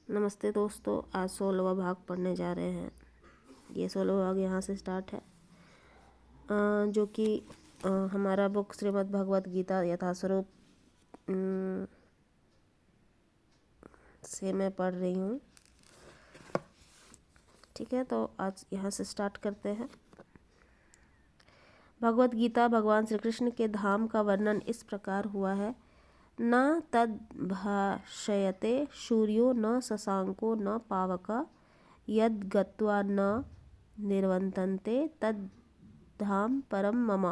नमस्ते दोस्तों, आज 16वां भाग पढ़ने जा रहे हैं। ये 16वां भाग यहाँ से स्टार्ट है, जो कि हमारा बुक श्रीमद् भगवद गीता यथास्वरूप से मैं पढ़ रही हूँ। ठीक है, तो आज यहाँ से स्टार्ट करते हैं। भगवद गीता भगवान श्री कृष्ण के धाम का वर्णन इस प्रकार हुआ है। न तद भाषयते सूर्यो न शशांको न पावक यद गत्वा न निर्वतन्ते तद धाम परम मम।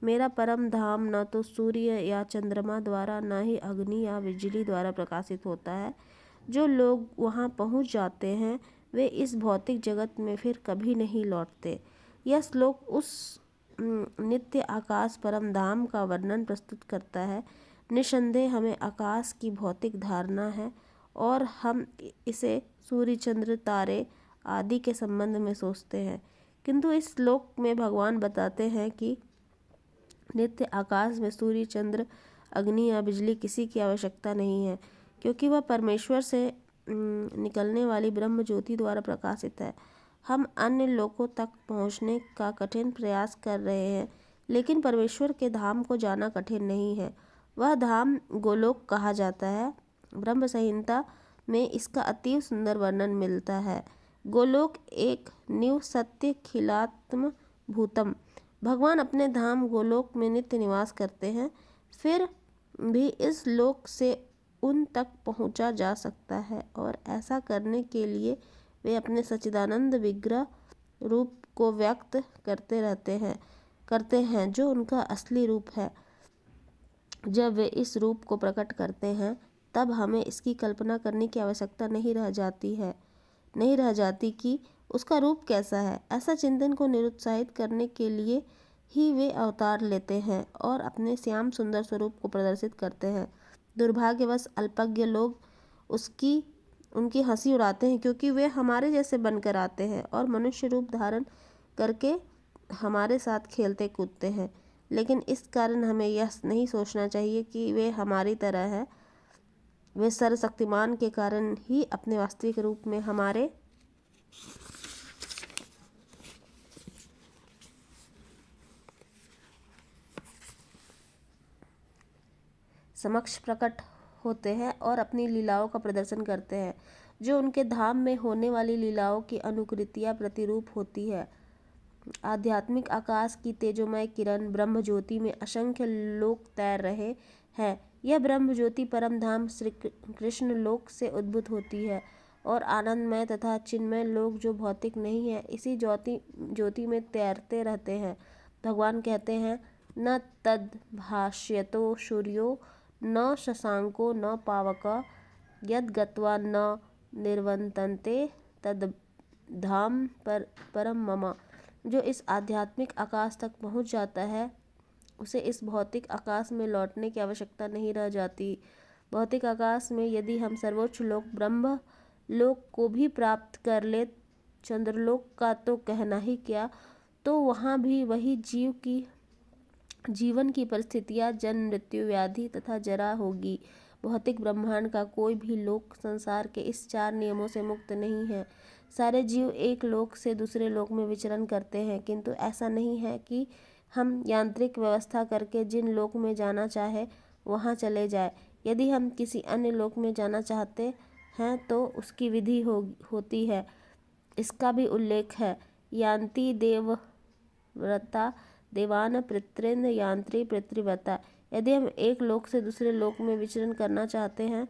मेरा परम धाम न तो सूर्य या चंद्रमा द्वारा, न ही अग्नि या बिजली द्वारा प्रकाशित होता है। जो लोग वहाँ पहुँच जाते हैं वे इस भौतिक जगत में फिर कभी नहीं लौटते। यह श्लोक उस नित्य आकाश परम धाम का वर्णन प्रस्तुत करता है। निसंदेह हमें आकाश की भौतिक धारणा है और हम इसे सूर्य, चंद्र, तारे आदि के संबंध में सोचते हैं, किंतु इस श्लोक में भगवान बताते हैं कि नित्य आकाश में सूर्य, चंद्र, अग्नि या बिजली किसी की आवश्यकता नहीं है, क्योंकि वह परमेश्वर से निकलने वाली ब्रह्म ज्योति द्वारा प्रकाशित है। हम अन्य लोकों तक पहुँचने का कठिन प्रयास कर रहे हैं, लेकिन परमेश्वर के धाम को जाना कठिन नहीं है। वह धाम गोलोक कहा जाता है। ब्रह्म संहिता में इसका अति सुंदर वर्णन मिलता है। गोलोक एक न्यू सत्य खिलात्म भूतम। भगवान अपने धाम गोलोक में नित्य निवास करते हैं, फिर भी इस लोक से उन तक पहुंचा जा सकता है, और ऐसा करने के लिए वे अपने सच्चिदानंद विग्रह रूप को व्यक्त करते हैं जो उनका असली रूप है। जब वे इस रूप को प्रकट करते हैं तब हमें इसकी कल्पना करने की आवश्यकता नहीं रह जाती कि उसका रूप कैसा है। ऐसा चिंतन को निरुत्साहित करने के लिए ही वे अवतार लेते हैं और अपने श्याम सुंदर स्वरूप को प्रदर्शित करते हैं। दुर्भाग्यवश अल्पज्ञ लोग उनकी हंसी उड़ाते हैं, क्योंकि वे हमारे जैसे बनकर आते हैं और मनुष्य रूप धारण करके हमारे साथ खेलते कूदते हैं। लेकिन इस कारण हमें यह नहीं सोचना चाहिए कि वे हमारी तरह है। वे सर्वशक्तिमान के कारण ही अपने वास्तविक रूप में हमारे समक्ष प्रकट होते हैं और अपनी लीलाओं का प्रदर्शन करते हैं, जो उनके धाम में होने वाली लीलाओं की अनुकृति या प्रतिरूप होती है। आध्यात्मिक आकाश की तेजोमय किरण ब्रह्म ज्योति में असंख्य लोक तैर रहे हैं। यह ब्रह्म ज्योति परम धाम श्री कृष्ण लोक से उद्भूत होती है, और आनंदमय तथा चिन्मय लोक जो भौतिक नहीं है इसी ज्योति में तैरते रहते हैं। भगवान कहते हैं, न तद भाष्यतो सूर्यो न शशांको न पावक यद गत्वा न निर्वतन्ते तद धाम परम मम। जो इस आध्यात्मिक आकाश तक पहुंच जाता है उसे इस भौतिक आकाश में लौटने की आवश्यकता नहीं रह जाती। भौतिक आकाश में यदि हम सर्वोच्च लोक ब्रह्म लोक को भी प्राप्त कर ले, चंद्रलोक का तो कहना ही क्या, तो वहाँ भी वही जीवन की परिस्थितियाँ जन्म, मृत्यु, व्याधि तथा जरा होगी। भौतिक ब्रह्मांड का कोई भी लोक संसार के इस 4 नियमों से मुक्त नहीं है। सारे जीव एक लोक से दूसरे लोक में विचरण करते हैं, किंतु ऐसा नहीं है कि हम यांत्रिक व्यवस्था करके जिन लोक में जाना चाहे वहाँ चले जाए। यदि हम किसी अन्य लोक में जाना चाहते हैं तो उसकी विधि होती है। इसका भी उल्लेख है। यान्ति देवव्रता देवान पितॄन् यान्ति पितृव्रता। यदि हम एक लोक से दूसरे लोक में विचरण करना चाहते हैं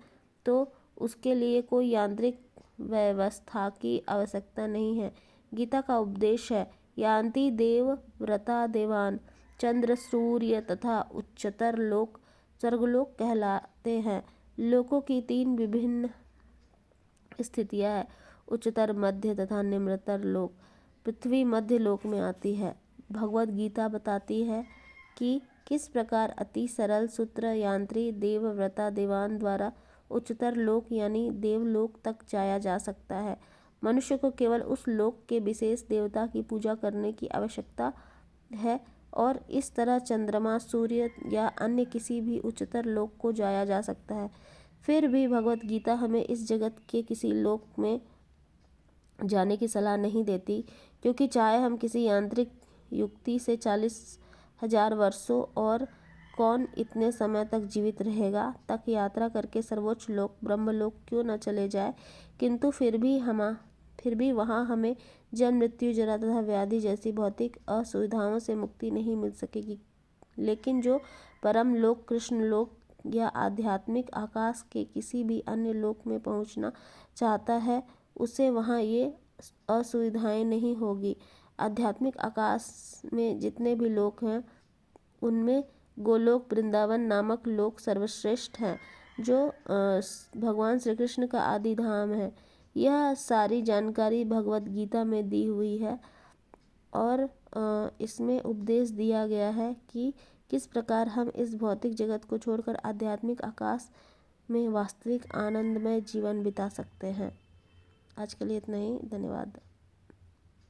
तो उसके लिए कोई यांत्रिक व्यवस्था की आवश्यकता नहीं है। गीता का उपदेश है, यान्ति देवव्रता देवान। चंद्र, सूर्य तथा उच्चतर लोक स्वर्गलोक कहलाते हैं। लोकों की 3 विभिन्न स्थितियां हैं, उच्चतर, मध्य तथा निम्नतर लोक। पृथ्वी मध्य लोक में आती है। भगवद गीता बताती है कि किस प्रकार अति सरल सूत्र यांत्री देवव्रता देवान द्वारा उच्चतर लोक यानी देवलोक तक जाया जा सकता है। मनुष्य को केवल उस लोक के विशेष देवता की पूजा करने की आवश्यकता है, और इस तरह चंद्रमा, सूर्य या अन्य किसी भी उच्चतर लोक को जाया जा सकता है। फिर भी भगवत गीता हमें इस जगत के किसी लोक में जाने की सलाह नहीं देती, क्योंकि चाहे हम किसी यांत्रिक युक्ति से 40,000 वर्षों और कौन इतने समय तक जीवित रहेगा तक यात्रा करके सर्वोच्च लोक ब्रह्मलोक क्यों न चले जाए, किंतु फिर भी वहाँ हमें जन्म मृत्यु जरा तथा व्याधि जैसी भौतिक असुविधाओं से मुक्ति नहीं मिल सकेगी। लेकिन जो परम लोक कृष्ण लोक या आध्यात्मिक आकाश के किसी भी अन्य लोक में पहुंचना चाहता है, उसे वहाँ ये असुविधाएं नहीं होगी। आध्यात्मिक आकाश में जितने भी लोक हैं उनमें गोलोक वृंदावन नामक लोक सर्वश्रेष्ठ है, जो भगवान श्री कृष्ण का आदि धाम है। यह सारी जानकारी भगवत गीता में दी हुई है और इसमें उपदेश दिया गया है कि किस प्रकार हम इस भौतिक जगत को छोड़कर आध्यात्मिक आकाश में वास्तविक आनंदमय जीवन बिता सकते हैं। आज के लिए इतना ही, धन्यवाद।